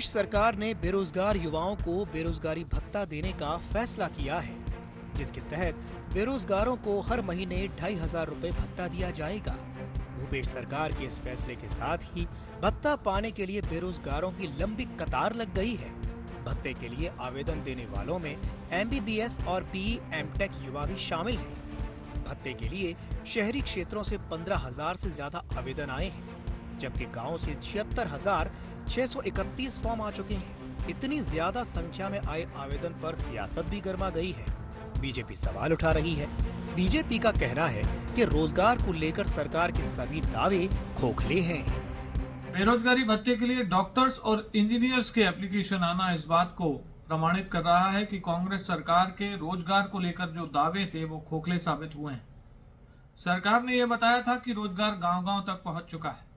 भूपेश सरकार ने बेरोजगार युवाओं को बेरोजगारी भत्ता देने का फैसला किया है, जिसके तहत बेरोजगारों को हर महीने 2,500 रुपए भत्ता दिया जाएगा। भूपेश सरकार के इस फैसले के साथ ही भत्ता पाने के लिए बेरोजगारों की लंबी कतार लग गई है। भत्ते के लिए आवेदन देने वालों में MBBS और PE MTech युवा भी शामिल हैं। भत्ते के लिए शहरी क्षेत्रों से 15,000 से ज्यादा आवेदन आए हैं, जबकि गाँव से 76,631 फॉर्म आ चुके हैं। इतनी ज्यादा संख्या में आए आवेदन पर सियासत भी गर्मा गई है। बीजेपी सवाल उठा रही है। बीजेपी का कहना है कि रोजगार को लेकर सरकार के सभी दावे खोखले हैं। बेरोजगारी भत्ते के लिए डॉक्टर्स और इंजीनियर्स के एप्लीकेशन आना इस बात को प्रमाणित कर रहा है कि कांग्रेस सरकार के रोजगार को लेकर जो दावे थे वो खोखले साबित हुए हैं। सरकार ने यह बताया था कि रोजगार गांव-गांव तक पहुंच चुका है।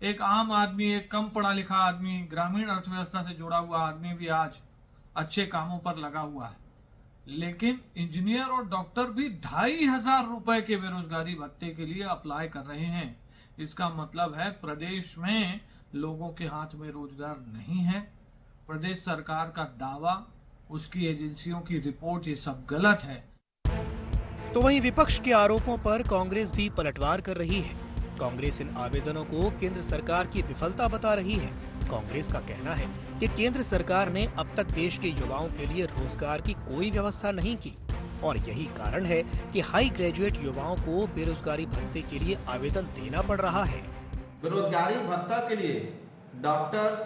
एक आम आदमी, एक कम पढ़ा लिखा आदमी, ग्रामीण अर्थव्यवस्था से जुड़ा हुआ आदमी भी आज अच्छे कामों पर लगा हुआ है। लेकिन इंजीनियर और डॉक्टर भी 2,500 रुपए के बेरोजगारी भत्ते के लिए अप्लाई कर रहे हैं। इसका मतलब है प्रदेश में लोगों के हाथ में रोजगार नहीं है। प्रदेश सरकार का दावा, उसकी एजेंसियों की रिपोर्ट, ये सब गलत है। तो वहीं विपक्ष के आरोपों पर कांग्रेस भी पलटवार कर रही है। कांग्रेस इन आवेदनों को केंद्र सरकार की विफलता बता रही है। कांग्रेस का कहना है कि केंद्र सरकार ने अब तक देश के युवाओं के लिए रोजगार की कोई व्यवस्था नहीं की और यही कारण है कि हाई ग्रेजुएट युवाओं को बेरोजगारी भत्ते के लिए आवेदन देना पड़ रहा है। बेरोजगारी भत्ता के लिए डॉक्टर्स,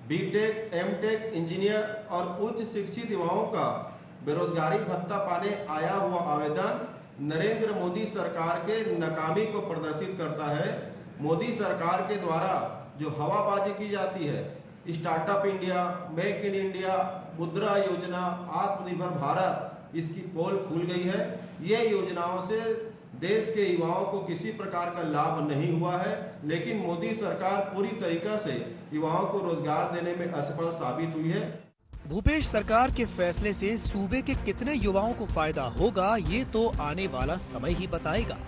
बीटेक, एमटेक, इंजीनियर और उच्च शिक्षित युवाओं का बेरोजगारी भत्ता पाने आया हुआ आवेदन नरेंद्र मोदी सरकार के नाकामी को प्रदर्शित करता है। मोदी सरकार के द्वारा जो हवाबाजी की जाती है, startup India, make in India, मुद्रा योजना, आत्मनिर्भर भारत, इसकी पोल खुल गई है। ये योजनाओं से देश के युवाओं को किसी प्रकार का लाभ नहीं हुआ है, लेकिन मोदी सरकार पूरी तरीका से युवाओं को रोजगार देने में असफल साबित हुई है। भूपेश सरकार के फैसले से सूबे के कितने युवाओं को फायदा होगा, ये तो आने वाला समय ही बताएगा।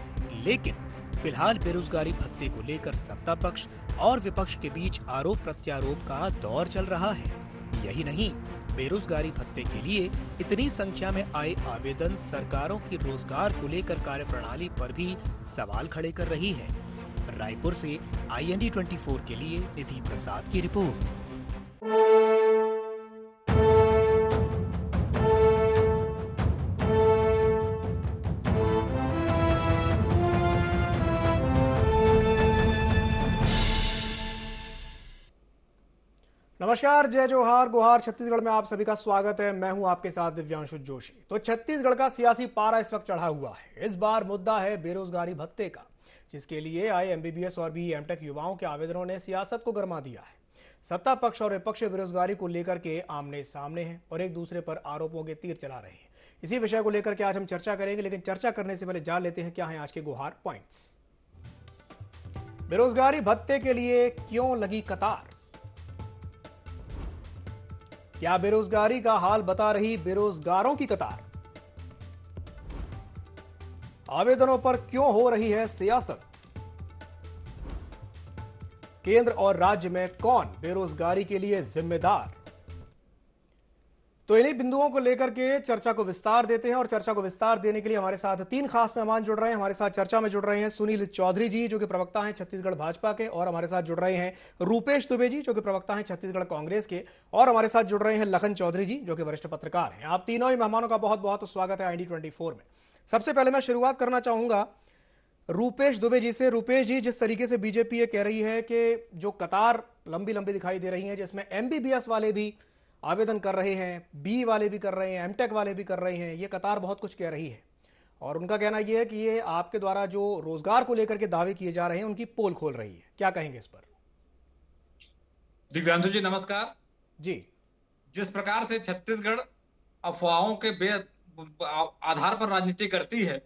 लेकिन फिलहाल बेरोजगारी भत्ते को लेकर सत्ता पक्ष और विपक्ष के बीच आरोप प्रत्यारोप का दौर चल रहा है। यही नहीं, बेरोजगारी भत्ते के लिए इतनी संख्या में आए आवेदन सरकारों की रोजगार को लेकर कार्यप्रणाली पर भी सवाल खड़े कर रही है। रायपुर से IND 24 के लिए निधि प्रसाद की रिपोर्ट। नमस्कार, जय जोहार, गुहार। छत्तीसगढ़ में आप सभी का स्वागत है। मैं हूं आपके साथ दिव्यांशु जोशी। तो छत्तीसगढ़ का सियासी पारा इस वक्त चढ़ा हुआ है। इस बार मुद्दा है बेरोजगारी भत्ते का, जिसके लिए आए MBBS और BE MTech युवाओं के आवेदनों ने सियासत को गरमा दिया है। सत्ता पक्ष और विपक्ष बेरोजगारी को लेकर के आमने सामने हैं और एक दूसरे पर आरोपों के तीर चला रहे हैं। इसी विषय को लेकर के आज हम चर्चा करेंगे, लेकिन चर्चा करने से पहले जान लेते हैं क्या है आज के गुहार पॉइंट्स। बेरोजगारी भत्ते के लिए क्यों लगी कतार? क्या बेरोजगारी का हाल बता रही बेरोजगारों की कतार? आवेदनों पर क्यों हो रही है सियासत? केंद्र और राज्य में कौन बेरोजगारी के लिए जिम्मेदार? तो इन्हीं बिंदुओं को लेकर के चर्चा को विस्तार देते हैं और चर्चा को विस्तार देने के लिए हमारे साथ 3 खास मेहमान जुड़ रहे हैं। हमारे साथ चर्चा में जुड़ रहे हैं सुनील चौधरी जी, जो कि प्रवक्ता हैं छत्तीसगढ़ भाजपा के, और हमारे साथ जुड़ रहे हैं रूपेश दुबे जी, जो कि प्रवक्ता हैं छत्तीसगढ़ कांग्रेस के, और हमारे साथ जुड़ रहे हैं लखन चौधरी जी, जो कि वरिष्ठ पत्रकार हैं। आप तीनों ही मेहमानों का बहुत बहुत स्वागत है IND 24 में। सबसे पहले मैं शुरुआत करना चाहूंगा रूपेश दुबे जी से। रूपेश जी, जिस तरीके से बीजेपी ये कह रही है कि जो कतार लंबी लंबी दिखाई दे रही है, जिसमें MBBS वाले भी आवेदन कर रहे हैं, BE वाले भी कर रहे हैं, MTech वाले भी कर रहे हैं, ये कतार बहुत कुछ कह रही है और उनका कहना यह है कि ये आपके द्वारा जो रोजगार को लेकर के दावे किए जा रहे हैं उनकी पोल खोल रही है। क्या कहेंगे इस पर? दिव्यांशु जी नमस्कार जी। जिस प्रकार से छत्तीसगढ़ अफवाहों के आधार पर राजनीति करती है,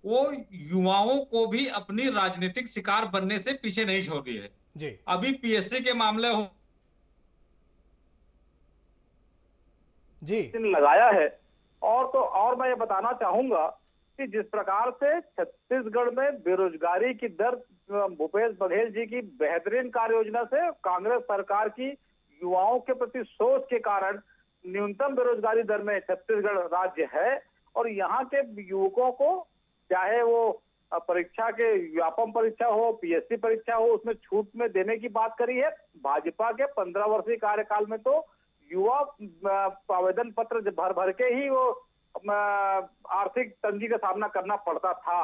वो युवाओं को भी अपनी राजनीतिक शिकार बनने से पीछे नहीं छोड़ रही है जी। अभी PSC के मामले हो जी लगाया है। और मैं ये बताना चाहूंगा कि जिस प्रकार से छत्तीसगढ़ में बेरोजगारी की दर भूपेश बघेल जी की बेहतरीन कार्य योजना से, कांग्रेस सरकार की युवाओं के प्रति सोच के कारण न्यूनतम बेरोजगारी दर में छत्तीसगढ़ राज्य है। और यहाँ के युवकों को चाहे वो परीक्षा के व्यापम परीक्षा हो, पीएससी परीक्षा हो, उसमें छूट में देने की बात करी है। भाजपा के 15 वर्षीय कार्यकाल में तो युवा आवेदन पत्र भर के ही वो आर्थिक तंगी का सामना करना पड़ता था।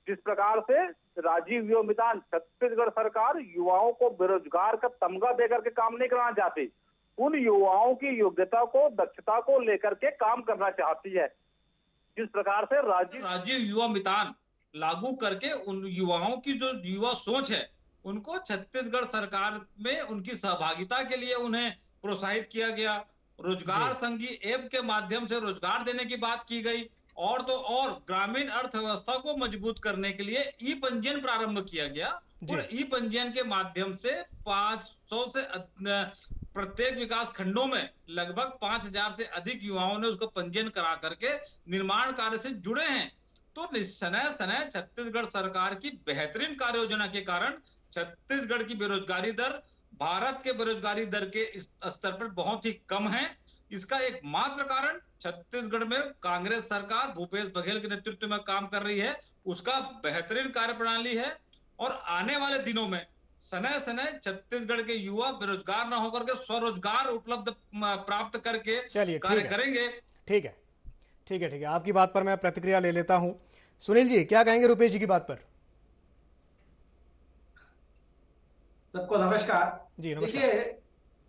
जिस प्रकार से राजीव युवा मितान छत्तीसगढ़ सरकार युवाओं को बेरोजगार का तमगा देकर के काम नहीं कराना चाहती, उन युवाओं की योग्यता को, दक्षता को लेकर के काम करना चाहती है। जिस प्रकार से राजीव युवा मितान लागू करके उन युवाओं की जो युवा सोच है उनको छत्तीसगढ़ सरकार में उनकी सहभागिता के लिए उन्हें प्रोत्साहित किया गया। रोजगार संघी ऐप के माध्यम से रोजगार देने की बात की गई। और तो और ग्रामीण अर्थव्यवस्था को मजबूत करने के लिए ई पंजीयन प्रारंभ किया गया। और ई पंजीयन के माध्यम से 500 से प्रत्येक विकास खंडों में लगभग 5000 से अधिक युवाओं ने उसको पंजीयन करा करके निर्माण कार्य से जुड़े हैं। तो निस्संदेह छत्तीसगढ़ सरकार की बेहतरीन कार्य योजना के कारण छत्तीसगढ़ की बेरोजगारी दर भारत के बेरोजगारी दर के स्तर पर बहुत ही कम है। इसका एकमात्र कारण छत्तीसगढ़ में कांग्रेस सरकार भूपेश बघेल के नेतृत्व में काम कर रही है, उसका बेहतरीन कार्यप्रणाली है। और आने वाले दिनों में सने छत्तीसगढ़ के युवा बेरोजगार न होकर के स्वरोजगार उपलब्ध प्राप्त करके कार्य करेंगे। ठीक है, ठीक है, ठीक है। आपकी बात पर मैं प्रतिक्रिया ले लेता हूं। सुनील जी, क्या कहेंगे रुपेश जी की बात पर? सबको नमस्कार जी। देखिए,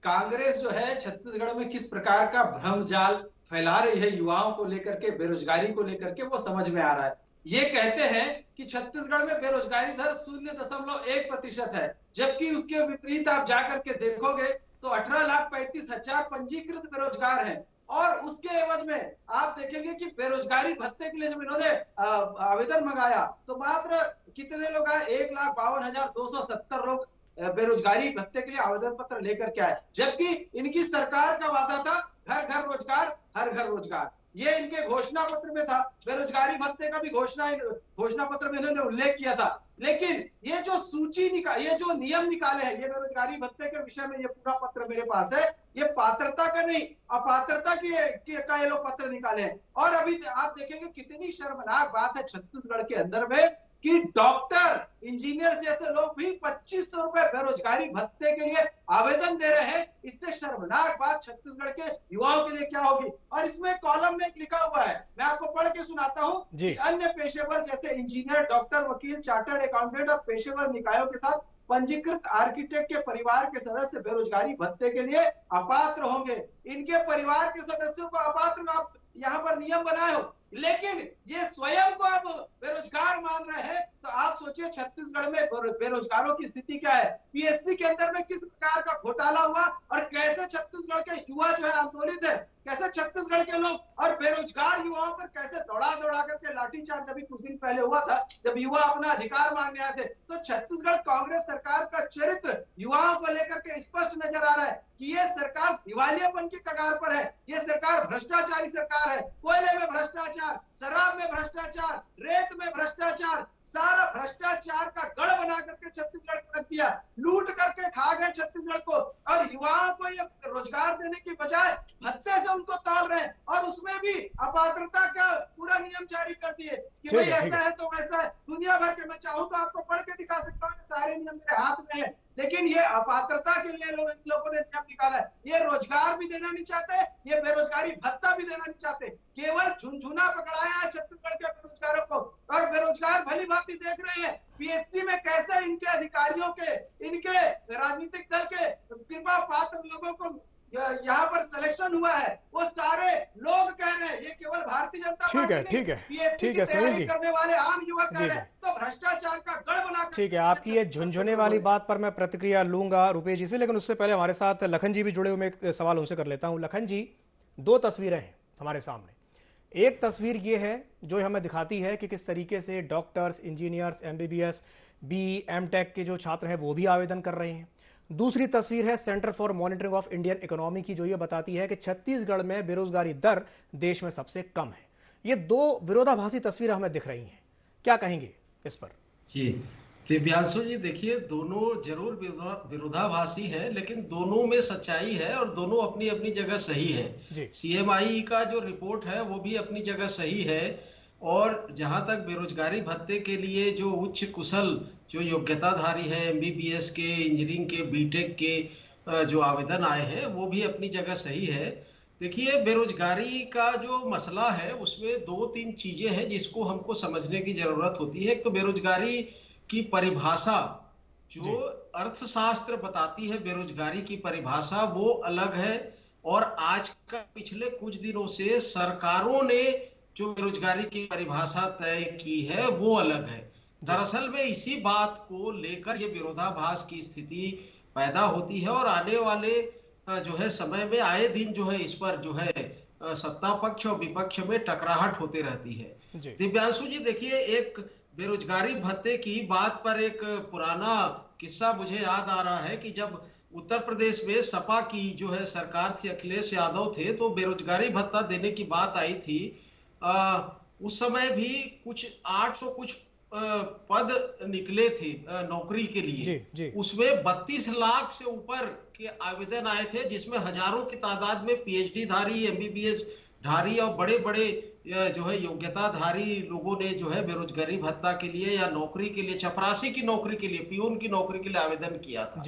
कांग्रेस जो है छत्तीसगढ़ में किस प्रकार का भ्रम जाल फैला रही है युवाओं को लेकर के, बेरोजगारी को लेकर के, वो समझ में आ रहा है। ये कहते हैं कि छत्तीसगढ़ में बेरोजगारी दर 0.1% है, जबकि उसके विपरीत आप जाकर के देखोगे तो 18,35,000 पंजीकृत बेरोजगार हैं। और उसके एवज में आप देखेंगे कि बेरोजगारी भत्ते के लिए जब इन्होंने आवेदन मंगाया तो मात्र कितने लोग आए, 1,52,270 लोग बेरोजगारी भत्ते के लिए आवेदन पत्र लेकर के आए। जबकि इनकी सरकार का वादा था घर घर रोजगार, हर घर रोजगार, ये इनके घोषणा पत्र में था। बेरोजगारी भत्ते का भी घोषणा पत्र में इन्होंने उल्लेख किया था। लेकिन ये जो ये जो नियम निकाले हैं, ये बेरोजगारी भत्ते के विषय में ये पूरा पत्र मेरे पास है, ये पात्रता का नहीं, अपात्रता का ये लोग पत्र निकाले हैं। और अभी आप देखेंगे कितनी शर्मनाक बात है छत्तीसगढ़ के अंदर में कि डॉक्टर, इंजीनियर जैसे लोग भी 2500 रुपए बेरोजगारी भत्ते के लिए आवेदन दे रहे हैं। इससे शर्मनाक बात छत्तीसगढ़ के युवाओं के लिए क्या होगी। और इसमें कॉलम में लिखा हुआ है, मैं आपको पढ़ के सुनाता हूं कि अन्य पेशेवर जैसे इंजीनियर, डॉक्टर, वकील, चार्टर्ड अकाउंटेंट और पेशेवर निकायों के साथ पंजीकृत आर्किटेक्ट के परिवार के सदस्य बेरोजगारी भत्ते के लिए अपात्र होंगे। इनके परिवार के सदस्यों को अपात्र आप यहाँ पर नियम बनाए हो, लेकिन ये स्वयं को अब बेरोजगार मान रहे हैं। तो आप सोचिए छत्तीसगढ़ में बेरोजगारों की स्थिति क्या है, पीएससी के अंदर में किस प्रकार का घोटाला हुआ और कैसे छत्तीसगढ़ के युवा जो है आंदोलित है, कैसे छत्तीसगढ़ के लोग और बेरोजगार युवाओं पर कैसे दौड़ा करके लाठीचार्ज अभी कुछ दिन पहले हुआ था, जब युवा अपना अधिकार मांगने आए थे। तो छत्तीसगढ़ कांग्रेस सरकार का चरित्र युवाओं को लेकर के स्पष्ट नजर आ रहा है कि ये सरकार दिवालियापन की कगार पर है। ये सरकार भ्रष्टाचारी सरकार है। कोयले में भ्रष्टाचार, शराब में भ्रष्टाचार, रेत में भ्रष्टाचार, सारा भ्रष्टाचार का गढ़ बना करके छत्तीसगढ़ को रख दिया, लूट करके खा गए छत्तीसगढ़ को। और युवाओं को ये रोजगार देने की बजाय भत्ते से उनको ताल रहे हैं और उसमें भी अपात्रता का पूरा नियम जारी कर दिए कि भाई ऐसा है तो वैसा है। दुनिया भर के, मैं चाहूँ तो आपको पढ़ के दिखा सकता हूँ, सारे नियम मेरे हाथ में है। लेकिन ये अपात्रता के लिए इन लोगों ने नियम निकाला है। ये रोजगार भी देना नहीं चाहते, ये बेरोजगारी भत्ता भी देना नहीं चाहते, केवल झुनझुना पकड़ाया है छत्तीसगढ़ के बेरोजगारों को। और बेरोजगार भली भांति देख रहे हैं पीएससी में कैसे इनके अधिकारियों के, इनके राजनीतिक दल के कृपा पात्र लोगों को यहाँ पर सिलेक्शन हुआ है। वो सारे लोग कह रहे हैं, ये केवल भारतीय जनता पार्टी ठीक है सुनील जी, करने वाले आम युवक कह रहे हैं। तो भ्रष्टाचार का गढ़ बना। ठीक है, आपकी ये झुनझुने वाली बात पर मैं प्रतिक्रिया लूंगा रुपेश जी से, लेकिन उससे पहले हमारे साथ लखन जी भी जुड़े हुए, मैं एक सवाल उनसे कर लेता हूं। लखन जी, दो तस्वीरें हैं हमारे सामने। एक तस्वीर ये है जो हमें दिखाती है कि किस तरीके से doctors, engineers, MBBS, B, MTech के जो छात्र हैं वो भी आवेदन कर रहे हैं। दूसरी तस्वीर है centre for monitoring of Indian economy की, जो ये बताती है कि छत्तीसगढ़ में बेरोजगारी दर देश में सबसे कम है। ये दो विरोधाभासी तस्वीरें हमें दिख रही हैं, क्या कहेंगे इस पर? जी दिव्यांशु जी, देखिए दोनों जरूर विरोधाभासी हैं, लेकिन दोनों में सच्चाई है और दोनों अपनी अपनी जगह सही है। सीएमआई का जो रिपोर्ट है वो भी अपनी जगह सही है। और जहां तक बेरोजगारी भत्ते के लिए जो उच्च कुशल जो योग्यताधारी है, एमबीबीएस के, इंजीनियरिंग के, बीटेक के जो आवेदन आए हैं वो भी अपनी जगह सही है। देखिए, बेरोजगारी का जो मसला है उसमें दो तीन चीजें हैं जिसको हमको समझने की जरूरत होती है। एक तो बेरोजगारी की परिभाषा, जो अर्थशास्त्र बताती है बेरोजगारी की परिभाषा, वो अलग है। और आज का पिछले कुछ दिनों से सरकारों ने जो बेरोजगारी की परिभाषा तय की है वो अलग है। दरअसल में इसी बात को लेकर ये विरोधाभास की स्थिति पैदा होती है और आने वाले जो है समय में आए दिन जो है इस पर जो है सत्ता पक्ष और विपक्ष में टकराहट होती रहती है। दिव्यांशु जी, देखिए, एक बेरोजगारी भत्ते की बात पर एक पुराना किस्सा मुझे याद आ रहा है कि जब उत्तर प्रदेश में सपा की जो है सरकार थी, अखिलेश यादव थे, तो बेरोजगारी भत्ता देने की बात आई थी। उस समय भी कुछ 800 कुछ पद निकले थे नौकरी के लिए। उसमें 32 लाख से ऊपर के आवेदन आए थे, जिसमें हजारों की तादाद में पीएचडी धारी, एमबीबीएस धारी और बड़े बड़े जो है योग्यताधारी लोगों ने जो है बेरोजगारी भत्ता के लिए या नौकरी के लिए, चपरासी की नौकरी के लिए, पियून की नौकरी के लिए आवेदन किया था।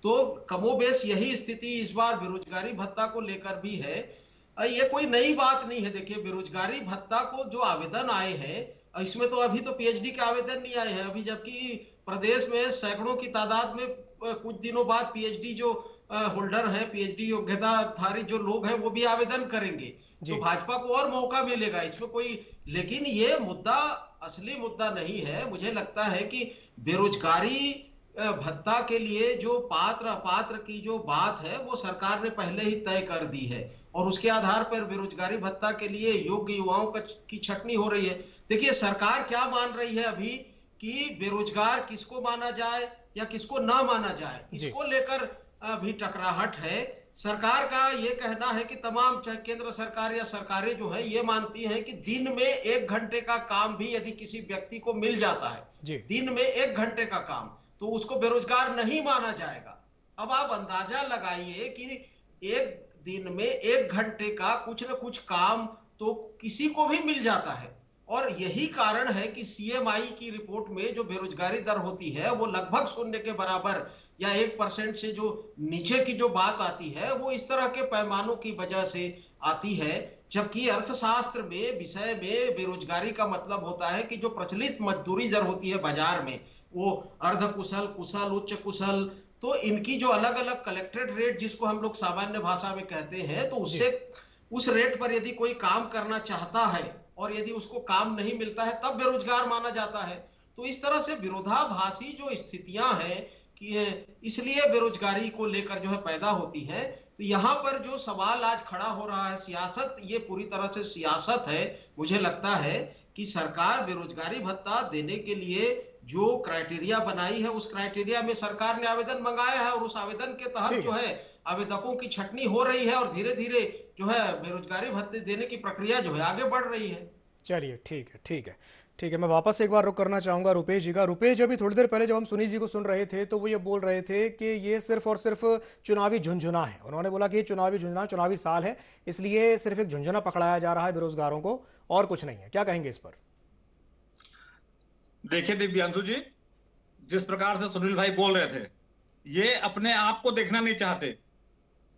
तो कमोबेश यही स्थिति इस बार बेरोजगारी भत्ता को लेकर भी है। ये कोई नई बात नहीं है। देखिए, बेरोजगारी भत्ता को जो आवेदन आए हैं, इसमें तो अभी तो पीएचडी के आवेदन नहीं आए हैं अभी, जबकि प्रदेश में सैकड़ों की तादाद में कुछ दिनों बाद पीएचडी जो होल्डर है, पीएचडी योग्यताधारी जो लोग हैं, वो भी आवेदन करेंगे। तो भाजपा को और मौका मिलेगा इसमें कोई। लेकिन ये मुद्दा असली मुद्दा नहीं है। मुझे लगता है कि बेरोजगारी भत्ता के लिए जो पात्र अपात्र की जो बात है वो सरकार ने पहले ही तय कर दी है और उसके आधार पर बेरोजगारी भत्ता के लिए योग्य युवाओं की छटनी हो रही है। देखिए, सरकार क्या मान रही है अभी कि बेरोजगार किसको माना जाए या किसको ना माना जाए, इसको लेकर अभी टकराहट है। सरकार का ये कहना है कि तमाम, चाहे केंद्र सरकार या सरकारें जो है, ये मानती हैं कि दिन में 1 घंटे का काम भी यदि किसी व्यक्ति को मिल जाता है, दिन में 1 घंटे का काम, तो उसको बेरोजगार नहीं माना जाएगा। अब आप अंदाजा लगाइए कि एक दिन में 1 घंटे का कुछ न कुछ काम तो किसी को भी मिल जाता है। और यही कारण है कि सीएमआई की रिपोर्ट में जो बेरोजगारी दर होती है वो लगभग 0 के बराबर या 1% से जो नीचे की जो बात आती है वो इस तरह के पैमानों की वजह से आती है। जबकि अर्थशास्त्र में विषय में बेरोजगारी का मतलब होता है कि जो प्रचलित मजदूरी दर होती है बाजार में, वो अर्धकुशल, कुशल, उच्च कुशल, तो इनकी जो अलग अलग कलेक्टेड रेट जिसको हम लोग सामान्य भाषा में कहते हैं, तो उससे उस रेट पर यदि कोई काम करना चाहता है और यदि उसको काम नहीं मिलता है तब बेरोजगार माना जाता है। तो इस तरह से विरोधाभासी जो स्थितियां हैं कि इसलिए बेरोजगारी को लेकर जो है पैदा होती है। तो यहाँ पर जो सवाल आज खड़ा हो रहा है, सियासत, ये पूरी तरह से सियासत है। मुझे लगता है कि सरकार बेरोजगारी भत्ता देने के लिए जो क्राइटेरिया बनाई है उस क्राइटेरिया में सरकार ने आवेदन मंगाया है और उस आवेदन के तहत जो है आवेदकों की छटनी हो रही है और धीरे धीरे जो है बेरोजगारी भत्ते देने की प्रक्रिया जो है आगे बढ़ रही है। चलिए, ठीक है। मैं वापस एक बार रुक करना चाहूंगा रुपेश जी का। रुपेश जी, अभी थोड़ी देर पहले जब हम सुनील जी को सुन रहे थे तो वो ये बोल रहे थे कि ये सिर्फ और सिर्फ चुनावी झुंझुना है। उन्होंने बोला कि ये चुनावी झुंझुना, चुनावी साल है, इसलिए सिर्फ एक झुंझुना पकड़ाया जा रहा है बेरोजगारों को और कुछ नहीं है। क्या कहेंगे इस पर? देखिए दिव्यांशु जी, जिस प्रकार से सुनील भाई बोल रहे थे, ये अपने आप को देखना नहीं चाहते।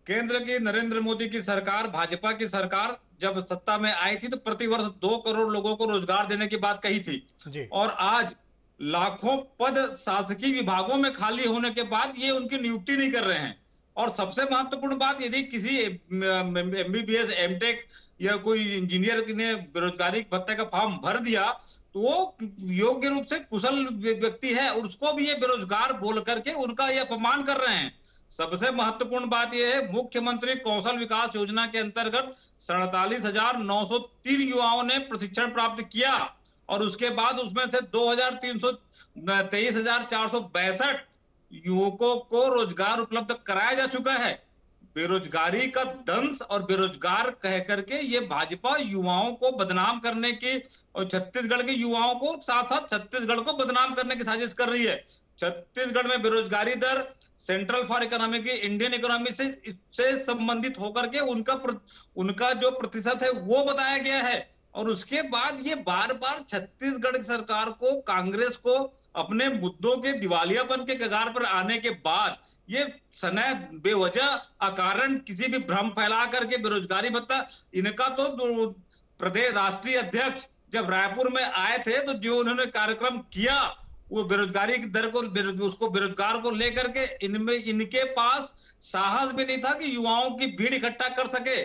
केंद्र की नरेंद्र मोदी की सरकार, भाजपा की सरकार जब सत्ता में आई थी तो प्रतिवर्ष 2 करोड़ लोगों को रोजगार देने की बात कही थी और आज लाखों पद शासकीय विभागों में खाली होने के बाद ये उनकी नियुक्ति नहीं कर रहे हैं। और सबसे महत्वपूर्ण बात, यदि किसी एमबीबीएस, एमटेक या कोई इंजीनियर ने बेरोजगारी भत्ते का फॉर्म भर दिया तो वो योग्य रूप से कुशल व्यक्ति है, उसको भी ये बेरोजगार बोल करके उनका ये अपमान कर रहे हैं। सबसे महत्वपूर्ण बात यह है, मुख्यमंत्री कौशल विकास योजना के अंतर्गत 47,903 युवाओं ने प्रशिक्षण प्राप्त किया और उसके बाद उसमें से 23,462 युवकों को रोजगार उपलब्ध कराया जा चुका है। बेरोजगारी का दंश और बेरोजगार कह करके ये भाजपा युवाओं को बदनाम करने की और छत्तीसगढ़ के युवाओं को साथ साथ छत्तीसगढ़ को बदनाम करने की साजिश कर रही है। छत्तीसगढ़ में बेरोजगारी दर सेंट्रल फॉर इकोनॉमी की इंडियन इकोनॉमी से संबंधित होकर के उनका जो प्रतिशत है वो बताया गया है। और उसके बाद ये बार बार छत्तीसगढ़ सरकार को, कांग्रेस को अपने मुद्दों के दिवालियापन के कगार पर आने के बाद ये सनह बेवजह अकारण किसी भी भ्रम फैला करके बेरोजगारी भत्ता, इनका तो प्रदेश राष्ट्रीय अध्यक्ष जब रायपुर में आए थे तो जो उन्होंने कार्यक्रम किया वो बेरोजगारी की दर को, उसको बेरोजगार को लेकर के इनके पास साहस भी नहीं था कि युवाओं की भीड़ इकट्ठा कर सके।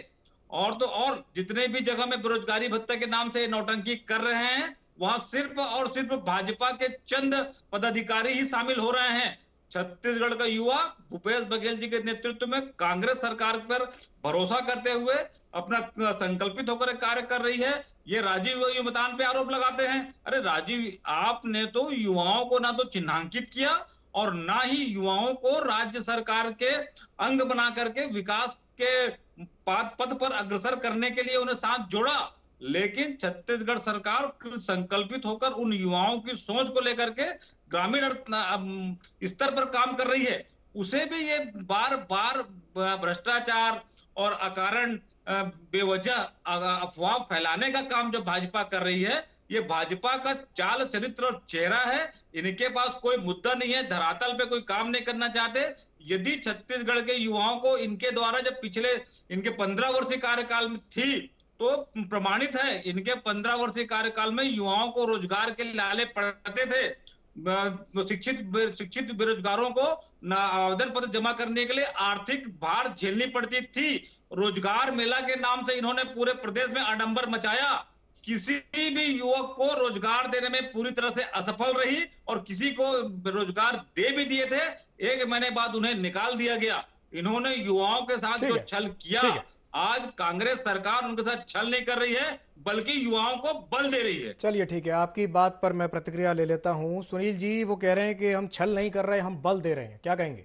और तो और जितने भी जगह में बेरोजगारी भत्ता के नाम से नौटंकी कर रहे हैं वहां सिर्फ और सिर्फ भाजपा के चंद पदाधिकारी ही शामिल हो रहे हैं। छत्तीसगढ़ का युवा भूपेश बघेल जी के नेतृत्व में कांग्रेस सरकार पर भरोसा करते हुए अपना संकल्पित होकर कार्य कर रही है। ये राजीव युवतान पे आरोप लगाते हैं। अरे राजीव, आपने तो युवाओं को ना तो चिन्हांकित किया और ना ही युवाओं को राज्य सरकार के अंग बना करके विकास के पथ पर अग्रसर करने के लिए उन्हें साथ जोड़ा। लेकिन छत्तीसगढ़ सरकार संकल्पित होकर उन युवाओं की सोच को लेकर के ग्रामीण स्तर पर काम कर रही है। उसे भी ये बार बार भ्रष्टाचार और अकारण बेवजह अफवाह फैलाने का काम जो भाजपा कर रही है, ये भाजपा का चाल चरित्र और चेहरा है। इनके पास कोई मुद्दा नहीं है, धरातल पे कोई काम नहीं करना चाहते। यदि छत्तीसगढ़ के युवाओं को इनके द्वारा जब पिछले इनके 15 वर्षीय कार्यकाल में थी तो प्रमाणित है, इनके 15 वर्षीय कार्यकाल में युवाओं को रोजगार के लाले पड़ते थे। शिक्षित बेरोजगारों को आवेदन पत्र जमा करने के लिए आर्थिक भार झेलनी पड़ती थी। रोजगार मेला के नाम से इन्होंने पूरे प्रदेश में आडंबर मचाया। किसी भी युवक को रोजगार देने में पूरी तरह से असफल रही और किसी को रोजगार दे भी दिए थे, 1 महीने बाद उन्हें निकाल दिया गया। इन्होंने युवाओं के साथ जो छल किया, आज कांग्रेस सरकार उनके साथ छल नहीं कर रही है बल्कि युवाओं को बल दे रही है। चलिए ठीक है, आपकी बात पर मैं प्रतिक्रिया ले लेता हूं। सुनील जी वो कह रहे हैं कि हम छल नहीं कर रहे, हम बल दे रहे हैं, क्या कहेंगे?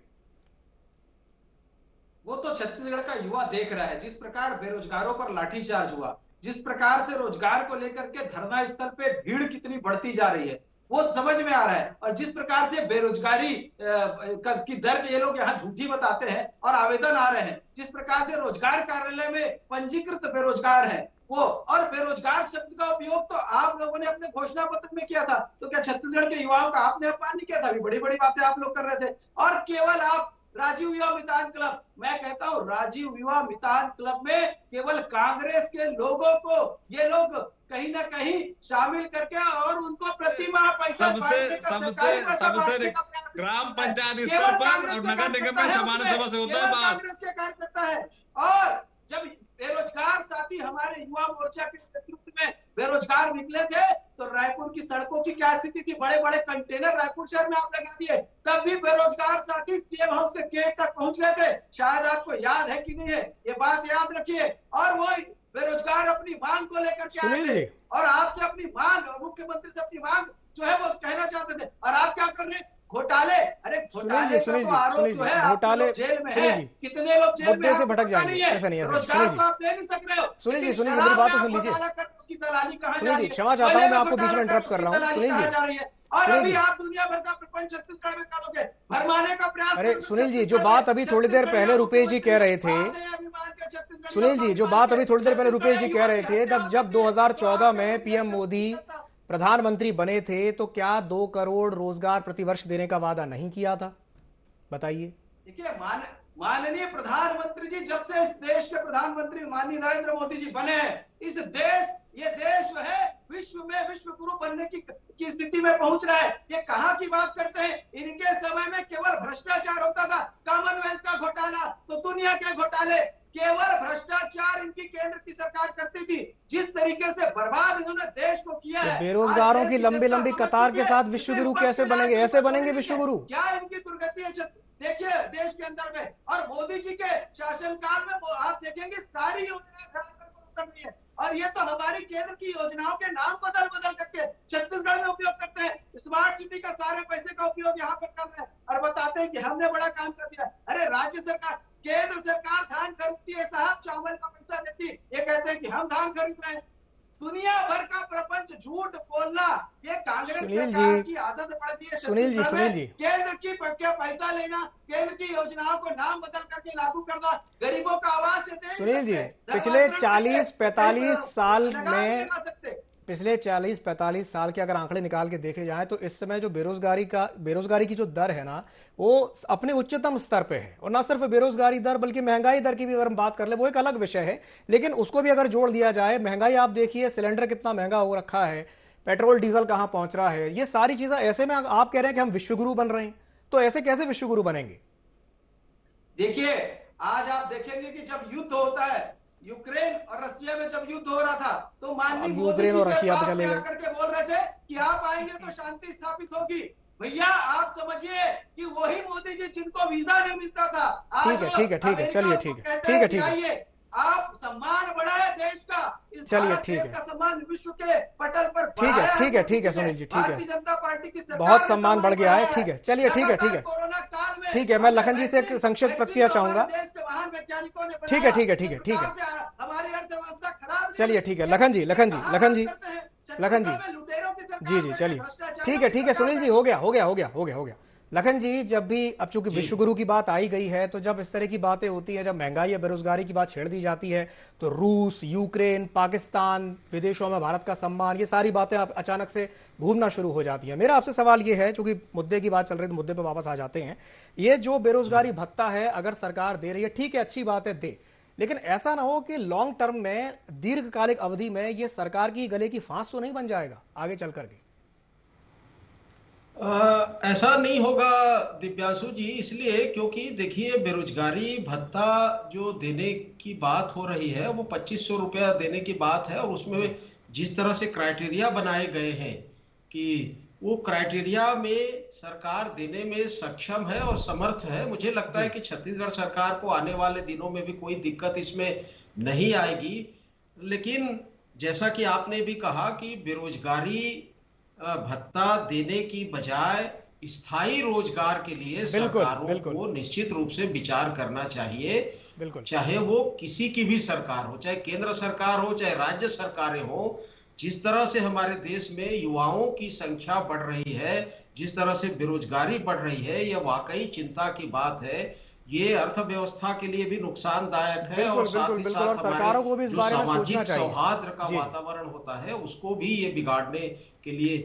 वो तो छत्तीसगढ़ का युवा देख रहा है जिस प्रकार बेरोजगारों पर लाठीचार्ज हुआ, जिस प्रकार से रोजगार को लेकर के धरना स्थल पे भीड़ कितनी बढ़ती जा रही है वो समझ में आ रहा है। और जिस प्रकार से बेरोजगारी की दर ये लोग यहाँ झूठी बताते हैं और आवेदन आ रहे हैं, जिस प्रकार से रोजगार कार्यालय में पंजीकृत बेरोजगार है वो, और बेरोजगार शब्द का उपयोग तो आप लोगों ने अपने घोषणा पत्र में किया था, तो क्या छत्तीसगढ़ के युवाओं का आपने अपमान नहीं किया था? अभी बड़ी बड़ी बातें आप लोग कर रहे थे। और केवल आप राजीव युवा मितान क्लब, मैं कहता हूं राजीव युवा मितान क्लब में केवल कांग्रेस के लोगों को ये लोग कहीं ना कहीं शामिल करके और उनको प्रतिमाह पैसा सबसे ग्राम पंचायत स्तर पर और नगर निगम में सामान्य सभा से होता है कांग्रेस के कार्यकर्ता है। और जब बेरोजगार साथी हमारे युवा मोर्चा के नेतृत्व में बेरोजगार निकले थे तो रायपुर की सड़कों की क्या स्थिति थी? बड़े बड़े कंटेनर रायपुर शहर में आप लगा दिए, तब भी बेरोजगार साथी सीएम हाउस के गेट तक पहुंच गए थे। शायद आपको याद है कि नहीं है, ये बात याद रखिए। और वो बेरोजगार अपनी मांग को लेकर के आए थे और आपसे अपनी मांग, मुख्यमंत्री से अपनी मांग जो है वो कहना चाहते थे, और आप क्या कर रहे हैं? घोटाले। अरे घोटाले का तो आरोप जो है, घोटाले जेल में है, कितने लोग जेल में से भटक जाएंगे, ऐसा नहीं है। रोजगार तो आप दे नहीं सक रहे हो। सुनील जी मेरी बात तो सुन लीजिए। उसकी दलाली कहाँ जा रही है? क्षमा चाहता हूँ, मैं आपको बीच में इंटरप्ट कर रहा हूँ। सुनील जी, और अभी आप दुनिया भर का प्रपंच छत्तीसगढ़ में करोगे, भरमाने का प्रयास। अरे सुनील जी, जो बात अभी थोड़ी देर पहले रुपेश जी कह रहे थे, सुनील जी जो बात अभी थोड़ी देर पहले रुपेश जी कह रहे थे, जब 2014 में पीएम मोदी प्रधानमंत्री बने थे तो क्या 2 करोड़ रोजगार प्रतिवर्ष देने का वादा नहीं किया था? बताइए। देखिए माननीय प्रधानमंत्री जी जब से इस देश के प्रधानमंत्री माननीय नरेंद्र मोदी जी बने हैं, ये देश जो है विश्व में विश्व गुरु बनने की स्थिति में पहुंच रहा है। ये कहाँ की बात करते हैं? इनके समय में केवल भ्रष्टाचार होता था, कॉमनवेल्थ का घोटाला तो दुनिया के घोटाले, केवल भ्रष्टाचार इनकी केंद्र की सरकार करती थी। जिस तरीके से बर्बाद इन्होंने देश को किया है, बेरोजगारों की लंबी कतार के साथ विश्वगुरु कैसे बनेंगे? ऐसे बनेंगे विश्वगुरु? क्या इनकी दुर्गति है देखिए देश के अंदर में। और मोदी जी के शासनकाल में आप देखेंगे सारी योजना करनी है, और ये तो हमारी केंद्र की योजनाओं के नाम बदल करके छत्तीसगढ़ में उपयोग करते हैं। स्मार्ट सिटी का सारे पैसे का उपयोग यहाँ पर कर रहे हैं और बताते हैं कि हमने बड़ा काम कर दिया। अरे राज्य सरकार केंद्र सरकार धान खरीदती है साहब, चावल का पैसा देती है, ये कहते हैं कि हम धान खरीद रहे हैं। दुनिया भर का प्रपंच झूठ बोलना, ये कांग्रेस सरकार की आदत पड़ गई है। सुनील जी केंद्र की पैसा लेना, केंद्र की योजनाओं को नाम बदल करके लागू करना, गरीबों का आवाज देते। सुनील जी, पिछले 40-45 साल में, पिछले 40-45 साल के अगर आंकड़े निकाल के देखे जाएं तो इस समय जो बेरोजगारी की जो दर है ना, वो अपने उच्चतम स्तर पे है। और ना सिर्फ बेरोजगारी दर बल्कि महंगाई दर की भी अगर हम बात कर ले, वो एक अलग विषय है, लेकिन उसको भी अगर जोड़ दिया जाए, महंगाई आप देखिए, सिलेंडर कितना महंगा हो रखा है, पेट्रोल डीजल कहां पहुंच रहा है, ये सारी चीजें, ऐसे में आप कह रहे हैं कि हम विश्वगुरु बन रहे हैं, तो ऐसे कैसे विश्वगुरु बनेंगे? देखिए, आज आप देखेंगे कि जब युद्ध होता है, यूक्रेन और रशिया में जब युद्ध हो रहा था, तो माननीय मोदी जी के पास करके बोल रहे थे कि आप आएंगे तो शांति स्थापित होगी। भैया आप समझिए कि वही मोदी जी जिनको वीजा नहीं मिलता था, ठीक है, चलिए, ठीक है, आप सम्मान बढ़ाए देश का, चलिए, ठीक है, सम्मान विश्व के पटल पर, ठीक है सुनील जी, ठीक है, भारतीय जनता पार्टी की सरकार बहुत सम्मान बढ़ गया है, ठीक है, चलिए, ठीक है, कोरोना काल में, ठीक है, मैं लखन जी से एक संक्षिप्त प्रतिक्रिया चाहूंगा। देश के महान वैज्ञानिकों ने, ठीक है, हमारी अर्थव्यवस्था खराब, चलिए, ठीक है, लखन जी, जी, चलिए, ठीक है सुनील जी, हो गया। लखन जी, जब भी अब चूंकि विश्वगुरु की बात आई गई है, तो जब इस तरह की बातें होती है, जब महंगाई या बेरोजगारी की बात छेड़ दी जाती है, तो रूस, यूक्रेन, पाकिस्तान, विदेशों में भारत का सम्मान, ये सारी बातें अचानक से घूमना शुरू हो जाती है। मेरा आपसे सवाल ये है, चूंकि मुद्दे की बात चल रही है तो मुद्दे पर वापस आ जाते हैं। ये जो बेरोजगारी भत्ता है, अगर सरकार दे रही है, ठीक है, अच्छी बात है, दे, लेकिन ऐसा ना हो कि लॉन्ग टर्म में, दीर्घकालिक अवधि में ये सरकार की गले की फांस तो नहीं बन जाएगा आगे चल करके? ऐसा नहीं होगा दिव्यांशु जी, इसलिए क्योंकि देखिए, बेरोजगारी भत्ता जो देने की बात हो रही है, वो 2500 रुपया देने की बात है, और उसमें जिस तरह से क्राइटेरिया बनाए गए हैं कि वो क्राइटेरिया में सरकार देने में सक्षम है और समर्थ है। मुझे लगता है कि छत्तीसगढ़ सरकार को आने वाले दिनों में भी कोई दिक्कत इसमें नहीं आएगी। लेकिन जैसा कि आपने भी कहा कि बेरोजगारी भत्ता देने की बजाय स्थायी रोजगार के लिए सरकारों को निश्चित रूप से विचार करना चाहिए, चाहे वो किसी की भी सरकार हो, चाहे केंद्र सरकार हो, चाहे राज्य सरकारें हो। जिस तरह से हमारे देश में युवाओं की संख्या बढ़ रही है, जिस तरह से बेरोजगारी बढ़ रही है, यह वाकई चिंता की बात है। ये अर्थव्यवस्था के लिए भी नुकसानदायक है, और साथ ही साथ सरकारों को भी इस बारे में सोचना चाहिए। सौहार्द का वातावरण होता है, उसको भी ये बिगाड़ने के लिए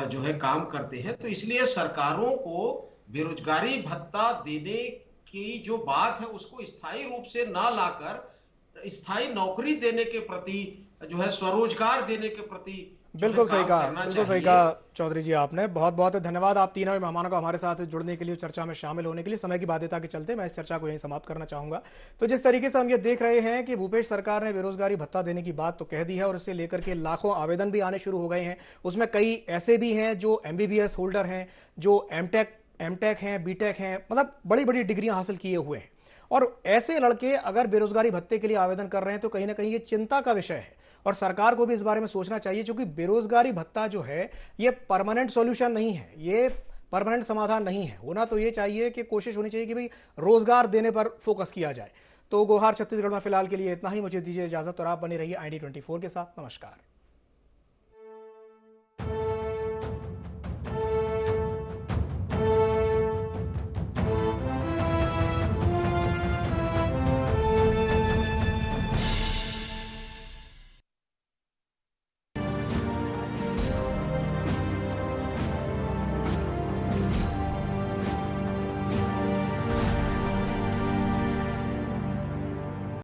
जो है काम करते हैं। तो इसलिए सरकारों को बेरोजगारी भत्ता देने की जो बात है, उसको स्थायी रूप से ना लाकर स्थायी नौकरी देने के प्रति, जो है स्वरोजगार देने के प्रति बिल्कुल सही कहा चौधरी जी आपने। बहुत बहुत धन्यवाद आप तीनों मेहमानों का हमारे साथ जुड़ने के लिए, चर्चा में शामिल होने के लिए। समय की बाध्यता के चलते मैं इस चर्चा को यहीं समाप्त करना चाहूंगा। तो जिस तरीके से हम ये देख रहे हैं कि भूपेश सरकार ने बेरोजगारी भत्ता देने की बात तो कह दी है, और इससे लेकर के लाखों आवेदन भी आने शुरू हो गए हैं। उसमें कई ऐसे भी हैं जो MBBS होल्डर हैं, जो एमटेक हैं, बीटेक हैं, मतलब बड़ी बड़ी डिग्रियां हासिल किए हुए हैं। और ऐसे लड़के अगर बेरोजगारी भत्ते के लिए आवेदन कर रहे हैं तो कहीं ना कहीं ये चिंता का विषय है, और सरकार को भी इस बारे में सोचना चाहिए, क्योंकि बेरोजगारी भत्ता जो है ये परमानेंट सॉल्यूशन नहीं है, ये परमानेंट समाधान नहीं है। होना तो ये चाहिए कि कोशिश होनी चाहिए कि भाई रोजगार देने पर फोकस किया जाए। तो गोहार छत्तीसगढ़ में फिलहाल के लिए इतना ही। मुझे दीजिए इजाजत और आप बने रहिए ID24 के साथ। नमस्कार।